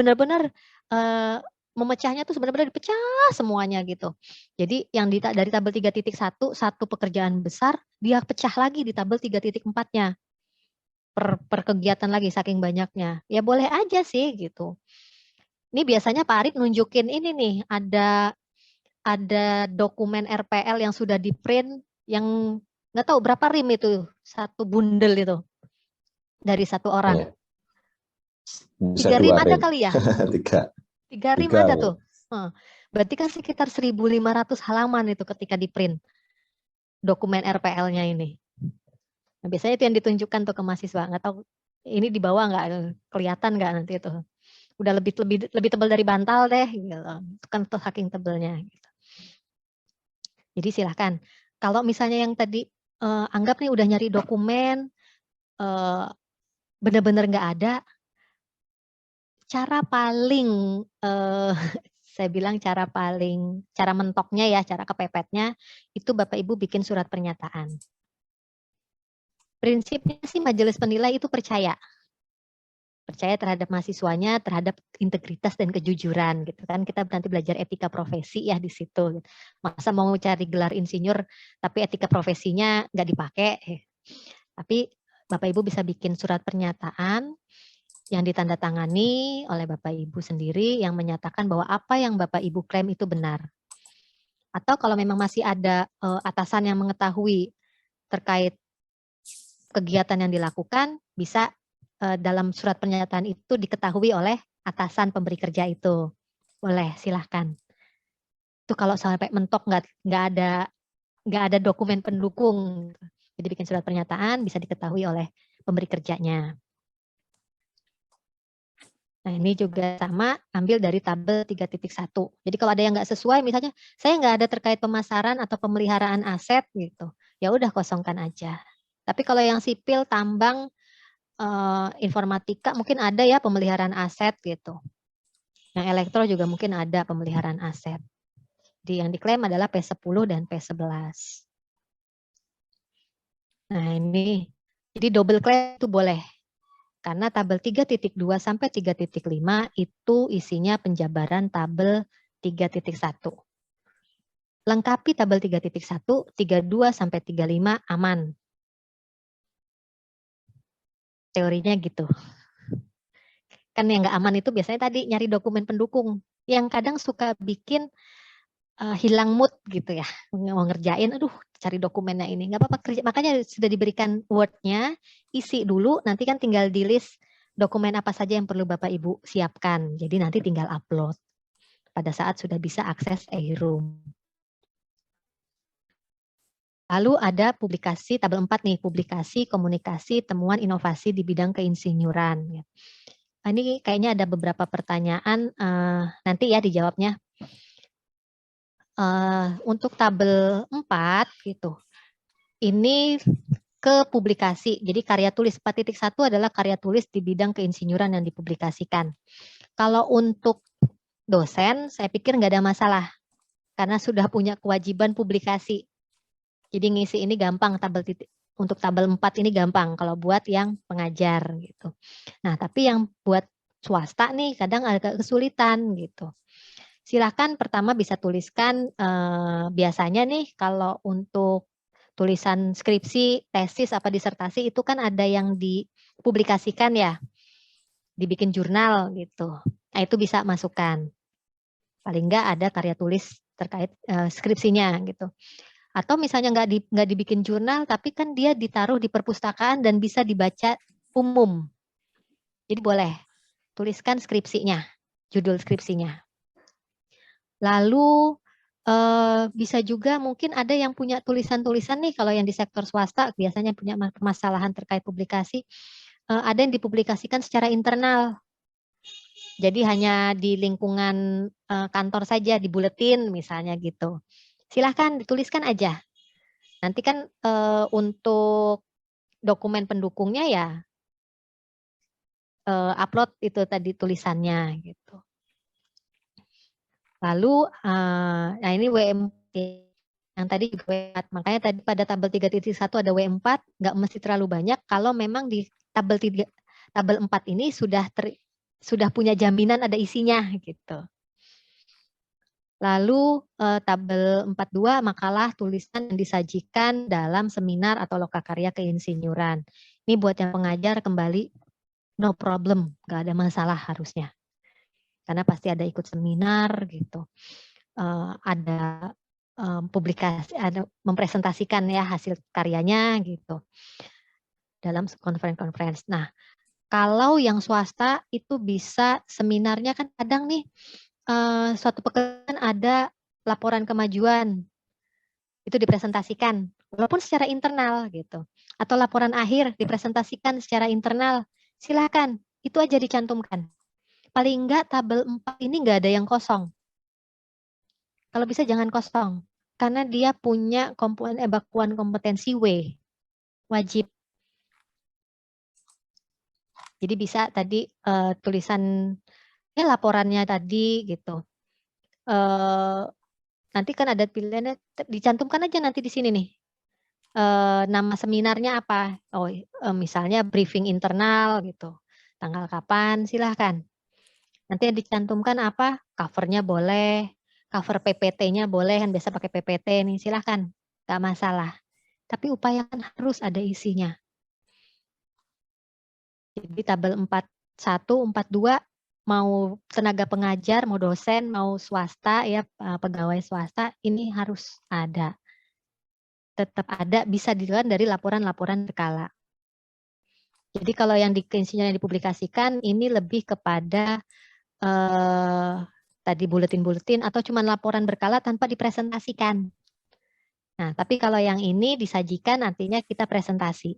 benar-benar memecahnya tuh benar-benar dipecah semuanya gitu. Jadi yang dari tabel 3.1 satu pekerjaan besar dia pecah lagi di tabel 3.4-nya per kegiatan lagi saking banyaknya. Ya boleh aja sih gitu. Ini biasanya Pak Arif nunjukin ini nih, ada dokumen RPL yang sudah di print yang nggak tahu berapa rim itu, satu bundel itu dari satu orang. Ya, bisa 3 rim 2 ada rim. kali ya? 3. 3 rim 3 ada Bu. tuh. Berarti kan sekitar 1.500 halaman itu ketika di print dokumen RPL-nya ini. Nah, biasanya itu yang ditunjukkan tuh ke mahasiswa. Nggak tahu ini di bawah nggak kelihatan nggak nanti itu. Udah lebih tebal dari bantal deh, gitu. Itu kan tuh saking tebelnya. Gitu. Jadi silahkan. Kalau misalnya yang tadi anggap nih udah nyari dokumen, benar-benar nggak ada, cara paling saya bilang cara mentoknya ya, cara kepepetnya itu Bapak Ibu bikin surat pernyataan. Prinsipnya sih majelis penilai itu percaya terhadap mahasiswanya, terhadap integritas dan kejujuran gitu kan. Kita nanti belajar etika profesi ya di situ. Masa mau cari gelar insinyur tapi etika profesinya nggak dipakai. Tapi Bapak Ibu bisa bikin surat pernyataan yang ditandatangani oleh Bapak Ibu sendiri yang menyatakan bahwa apa yang Bapak Ibu klaim itu benar. Atau kalau memang masih ada atasan yang mengetahui terkait kegiatan yang dilakukan, bisa dalam surat pernyataan itu diketahui oleh atasan pemberi kerja itu. Boleh, silahkan. Itu kalau sampai mentok nggak ada dokumen pendukung, jadi bikin surat pernyataan bisa diketahui oleh pemberi kerjanya. Nah ini juga sama, ambil dari tabel 3.1. Jadi kalau ada yang nggak sesuai, misalnya saya nggak ada terkait pemasaran atau pemeliharaan aset gitu, ya udah kosongkan aja. Tapi kalau yang sipil, tambang, informatika mungkin ada ya pemeliharaan aset gitu. Yang elektro juga mungkin ada pemeliharaan aset. Jadi yang diklaim adalah P10 dan P11. Nah ini, jadi double claim itu boleh. Karena tabel 3.2 sampai 3.5 itu isinya penjabaran tabel 3.1. Lengkapi tabel 3.1, 32 sampai 35 aman. Teorinya gitu. Kan yang nggak aman itu biasanya tadi nyari dokumen pendukung. Yang kadang suka bikin hilang mood gitu ya. Mau ngerjain, aduh cari dokumennya ini. Nggak apa-apa kerja. Makanya sudah diberikan Word-nya, isi dulu, nanti kan tinggal di list dokumen apa saja yang perlu Bapak Ibu siapkan. Jadi nanti tinggal upload pada saat sudah bisa akses e-room. Lalu ada publikasi, tabel 4 nih, publikasi, komunikasi, temuan inovasi di bidang keinsinyuran. Ini kayaknya ada beberapa pertanyaan, nanti ya dijawabnya. Untuk tabel 4 gitu, ini ke publikasi. Jadi karya tulis 4.1 adalah karya tulis di bidang keinsinyuran yang dipublikasikan. Kalau untuk dosen, saya pikir nggak ada masalah karena sudah punya kewajiban publikasi. Jadi ngisi ini gampang, untuk tabel 4 ini gampang kalau buat yang pengajar gitu. Nah, tapi yang buat swasta nih kadang agak kesulitan gitu. Silakan pertama bisa tuliskan biasanya nih kalau untuk tulisan skripsi, tesis, apa disertasi itu kan ada yang dipublikasikan ya, dibikin jurnal gitu. Nah itu bisa masukkan. Paling enggak ada karya tulis terkait skripsinya gitu. Atau misalnya nggak dibikin jurnal, tapi kan dia ditaruh di perpustakaan dan bisa dibaca umum. Jadi boleh tuliskan skripsinya, judul skripsinya. Lalu bisa juga mungkin ada yang punya tulisan-tulisan nih, kalau yang di sektor swasta biasanya punya permasalahan terkait publikasi, ada yang dipublikasikan secara internal. Jadi hanya di lingkungan kantor saja, di buletin misalnya gitu. Silahkan dituliskan aja. Nanti kan untuk dokumen pendukungnya ya upload itu tadi tulisannya gitu. Lalu, nah ini W4 yang tadi juga W4. Makanya tadi pada tabel 3.1 ada W4, nggak mesti terlalu banyak. Kalau memang di tabel 4 ini sudah sudah punya jaminan ada isinya gitu. Lalu tabel 42 makalah tulisan yang disajikan dalam seminar atau lokakarya keinsinyuran. Ini buat yang pengajar kembali no problem, nggak ada masalah harusnya. Karena pasti ada ikut seminar gitu. Ada publikasi, ada mempresentasikan ya hasil karyanya gitu dalam conference. Nah, kalau yang swasta itu bisa seminarnya kan kadang nih suatu pekerjaan ada laporan kemajuan itu dipresentasikan walaupun secara internal gitu atau laporan akhir dipresentasikan secara internal, silakan itu aja dicantumkan. Paling enggak tabel 4 ini enggak ada yang kosong. Kalau bisa jangan kosong karena dia punya komponen bakuan kompetensi W wajib. Jadi bisa tadi tulisan ya laporannya tadi gitu. Nanti kan ada pilihannya, dicantumkan aja nanti di sini nih. Nama seminarnya apa? Oh, misalnya briefing internal gitu. Tanggal kapan? Silahkan. Nanti dicantumkan apa? Covernya boleh, cover PPT-nya boleh, kan biasa pakai PPT nih, silahkan. Gak masalah. Tapi upayakan harus ada isinya. Jadi tabel 41, 42 mau tenaga pengajar, mau dosen, mau swasta ya pegawai swasta ini harus ada. Tetap ada, bisa dilihat dari laporan-laporan berkala. Jadi kalau yang di keinsinyuran yang dipublikasikan ini lebih kepada tadi buletin-buletin atau cuma laporan berkala tanpa dipresentasikan. Nah, tapi kalau yang ini disajikan nantinya kita presentasi.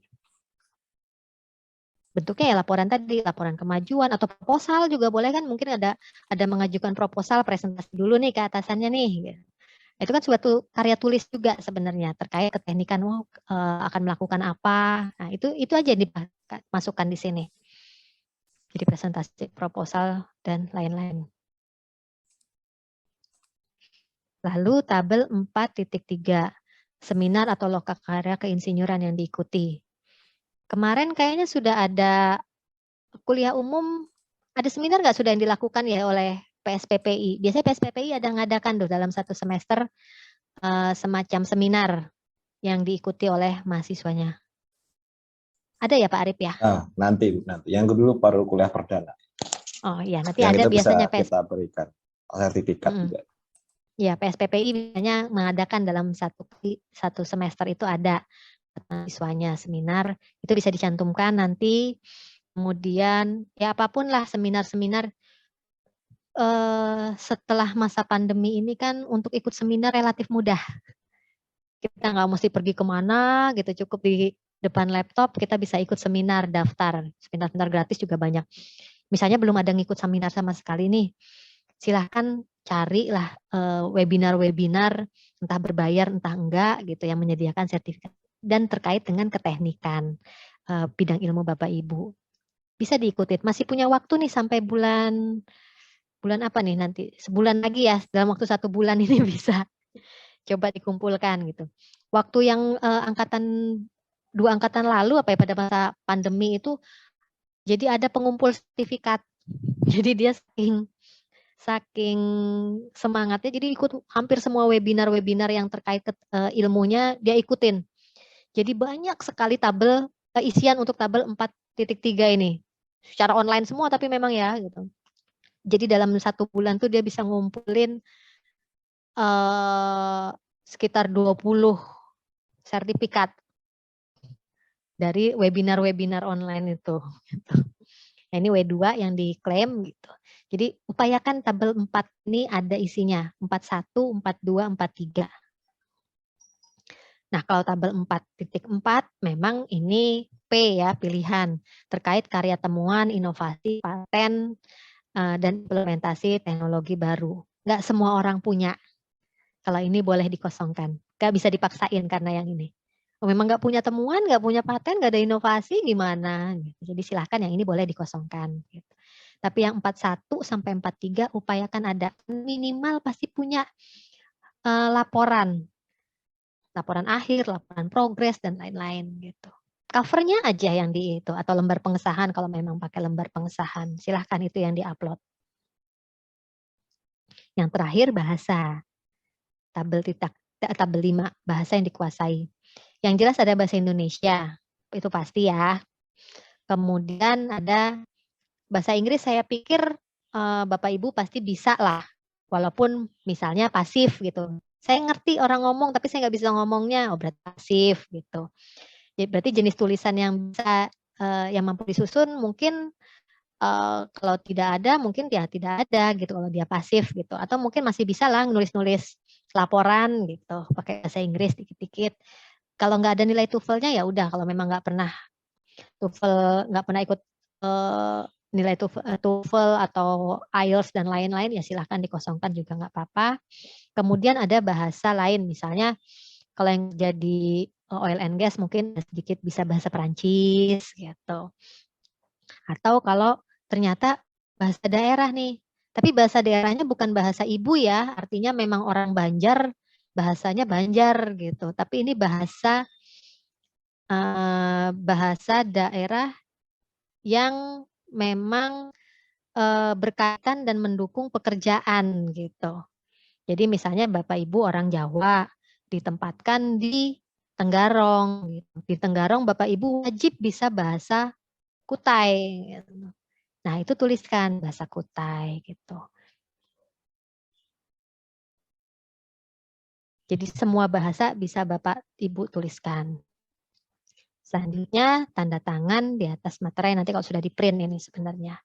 Bentuknya ya laporan tadi, laporan kemajuan atau proposal juga boleh kan, mungkin ada mengajukan proposal presentasi dulu nih ke atasannya nih. Itu kan suatu karya tulis juga sebenarnya terkait keteknikan akan melakukan apa. Nah, itu aja dimasukkan di sini. Jadi presentasi, proposal dan lain-lain. Lalu tabel 4.3 seminar atau lokakarya keinsinyuran yang diikuti. Kemarin kayaknya sudah ada kuliah umum, ada seminar nggak sudah yang dilakukan ya oleh PSPPI? Biasanya PSPPI ada ngadakan tuh dalam satu semester semacam seminar yang diikuti oleh mahasiswanya. Ada ya Pak Arif ya? Nah, nanti yang kedua baru kuliah perdana. Oh iya, nanti Yang ada itu biasanya bisa kita berikan sertifikat juga. Ya, PSPPI biasanya mengadakan dalam satu semester itu ada mahasiswanya seminar, itu bisa dicantumkan nanti. Kemudian ya apapun lah seminar-seminar setelah masa pandemi ini kan untuk ikut seminar relatif mudah. Kita nggak mesti pergi kemana gitu, cukup di depan laptop kita bisa ikut seminar, daftar. Seminar-seminar gratis juga banyak. Misalnya belum ada ngikut seminar sama sekali nih, silahkan carilah webinar-webinar entah berbayar entah enggak gitu yang menyediakan sertifikat dan terkait dengan keteknikan bidang ilmu Bapak Ibu. Bisa diikuti. Masih punya waktu nih sampai bulan apa nih nanti? Sebulan lagi ya, dalam waktu 1 bulan ini bisa coba dikumpulkan gitu. Waktu yang dua angkatan lalu apa ya pada masa pandemi itu jadi ada pengumpul sertifikat. Jadi dia saking semangatnya jadi ikut hampir semua webinar-webinar yang terkait ilmunya dia ikutin. Jadi banyak sekali tabel isian untuk tabel 4.3 ini. Secara online semua tapi memang ya gitu. Jadi dalam 1 bulan tuh dia bisa ngumpulin sekitar 20 sertifikat dari webinar-webinar online itu. Nah, ini W2 yang diklaim gitu. Jadi upayakan tabel 4 ini ada isinya, 41, 42, 43. Nah, kalau tabel 4.4 memang ini P ya, pilihan terkait karya temuan, inovasi, paten, dan implementasi teknologi baru. Nggak semua orang punya. Kalau ini boleh dikosongkan. Nggak bisa dipaksain karena yang ini. Oh, memang nggak punya temuan, nggak punya paten, nggak ada inovasi, gimana? Jadi silahkan yang ini boleh dikosongkan. Gitu. Tapi yang 41 sampai 43 upayakan ada. Minimal pasti punya laporan. Laporan akhir, laporan progres, dan lain-lain. Gitu. Covernya aja yang di itu, atau lembar pengesahan kalau memang pakai lembar pengesahan. Silahkan itu yang di-upload. Yang terakhir bahasa. Tabel 5, bahasa yang dikuasai. Yang jelas ada bahasa Indonesia, itu pasti ya. Kemudian ada bahasa Inggris, saya pikir Bapak Ibu pasti bisa lah, walaupun misalnya pasif gitu. Saya ngerti orang ngomong, tapi saya nggak bisa ngomongnya, oh berarti pasif gitu. Jadi berarti jenis tulisan yang bisa yang mampu disusun mungkin kalau tidak ada mungkin ya tidak ada gitu kalau dia pasif gitu. Atau mungkin masih bisa lah nulis-nulis laporan gitu pakai bahasa Inggris dikit-dikit. Kalau nggak ada nilai TOEFL-nya ya udah, kalau memang nggak pernah ikut nilai TOEFL atau IELTS dan lain-lain ya silahkan dikosongkan juga nggak apa-apa. Kemudian ada bahasa lain, misalnya kalau yang jadi oil and gas mungkin sedikit bisa bahasa Perancis gitu. Atau kalau ternyata bahasa daerah nih, tapi bahasa daerahnya bukan bahasa ibu ya, artinya memang orang Banjar, bahasanya Banjar gitu. Tapi ini bahasa daerah yang memang berkaitan dan mendukung pekerjaan gitu. Jadi misalnya Bapak Ibu orang Jawa ditempatkan di Tenggarong gitu. Di Tenggarong Bapak Ibu wajib bisa bahasa Kutai gitu. Nah, itu tuliskan bahasa Kutai gitu. Jadi semua bahasa bisa Bapak Ibu tuliskan. Selanjutnya tanda tangan di atas materai nanti kalau sudah di print ini sebenarnya.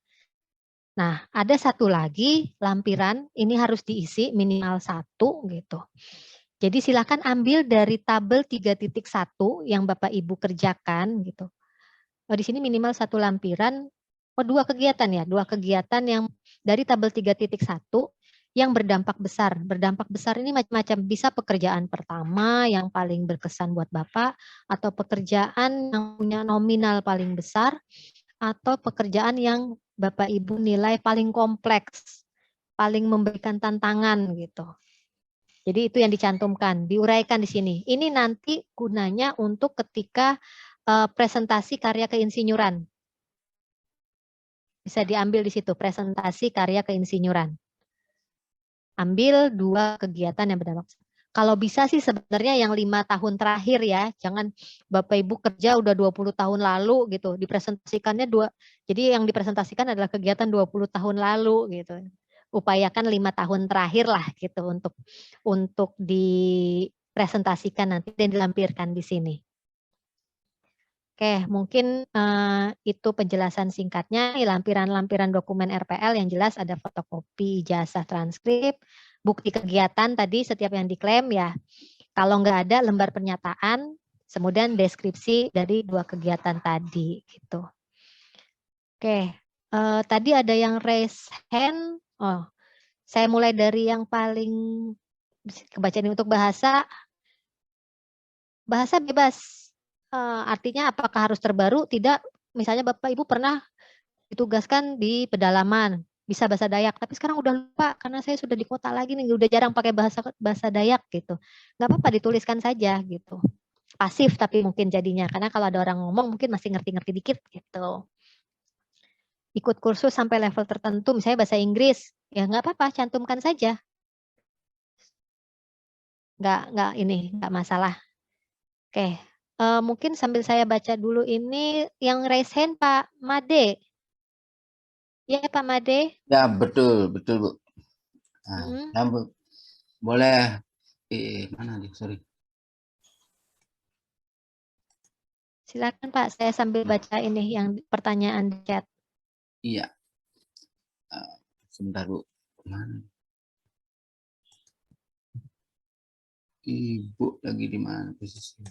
Nah, ada satu lagi lampiran, ini harus diisi minimal 1 gitu. Jadi silakan ambil dari tabel 3.1 yang Bapak Ibu kerjakan gitu. Oh, di sini minimal 1 lampiran, 2 kegiatan ya, 2 kegiatan yang dari tabel 3.1 yang berdampak besar. Berdampak besar ini macam-macam, bisa pekerjaan pertama yang paling berkesan buat Bapak, atau pekerjaan yang punya nominal paling besar, atau pekerjaan yang Bapak Ibu nilai paling kompleks, paling memberikan tantangan gitu. Jadi itu yang dicantumkan, diuraikan di sini. Ini nanti gunanya untuk ketika presentasi karya keinsinyuran. Bisa diambil di situ, presentasi karya keinsinyuran. Ambil 2 kegiatan yang berdampak. Kalau bisa sih sebenarnya yang 5 tahun terakhir ya, jangan Bapak Ibu kerja udah 20 tahun lalu gitu, dipresentasikannya jadi yang dipresentasikan adalah kegiatan 20 tahun lalu gitu. Upayakan 5 tahun terakhir lah gitu untuk dipresentasikan nanti dan dilampirkan di sini. Oke, mungkin itu penjelasan singkatnya. Lampiran-lampiran dokumen RPL yang jelas ada fotokopi, ijazah, transkrip, bukti kegiatan tadi setiap yang diklaim ya. Kalau nggak ada lembar pernyataan, kemudian deskripsi dari 2 kegiatan tadi gitu. Oke, tadi ada yang raise hand. Oh, saya mulai dari yang paling kebaca ini untuk bahasa. Bahasa bebas. Artinya apakah harus terbaru? Tidak. Misalnya Bapak Ibu pernah ditugaskan di pedalaman, bisa bahasa Dayak, tapi sekarang udah lupa karena saya sudah di kota lagi nih, udah jarang pakai bahasa Dayak gitu. Nggak apa-apa dituliskan saja gitu. Pasif tapi mungkin jadinya, karena kalau ada orang ngomong mungkin masih ngerti-ngerti dikit gitu. Ikut kursus sampai level tertentu, misalnya bahasa Inggris, ya nggak apa-apa, cantumkan saja. Nggak masalah. Oke. Mungkin sambil saya baca dulu ini yang raise hand Pak Made. Ya Pak Made. Ya betul Bu. Nah, boleh mana nih? Sorry. Silakan Pak, saya sambil baca ini yang pertanyaan di chat. Iya. Sebentar Bu. Mana? Ibu lagi di mana posisinya?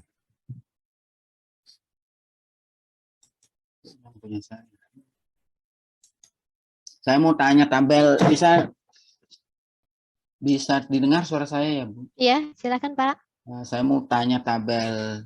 Punya saya. Saya mau tanya tabel, bisa didengar suara saya ya Bu? Iya, silakan Pak. Saya mau tanya tabel